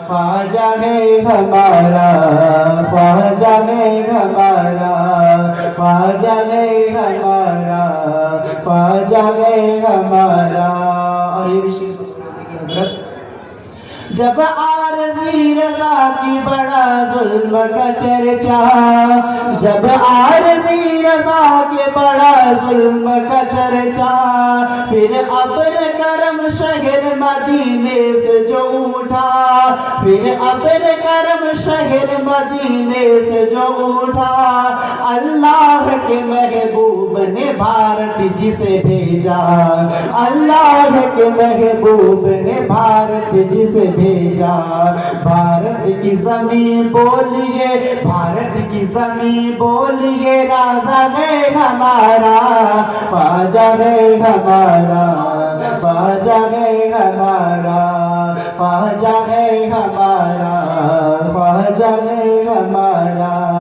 ख्वाजा है हमारा, ख्वाजा है हमारा, ख्वाजा है हमारा, ख्वाजा है हमारा। और ये भी शेर हजरत जब आरज़ी रज़ा की बड़ा जुल्म का चर्चा, जब आरज़ी रज़ा के बड़ा जुल्म का चर्चा, फिर अब्र करम शहर मदीने से जो उठा, फिर अब्र करम शहर मदीने से जो उठा, अल्लाह के महबूब ने भारत जिसे भेजा, अल्लाह के महबूब ने भारत जिसे भेजा। भारत की ज़मीं बोलिए, भारत की ज़मीं बोलिए, राजा है हमारा, ख्वाजा है हमारा, ख्वाजा है हमारा, ख्वाजा है हमारा, ख्वाजा है हमारा।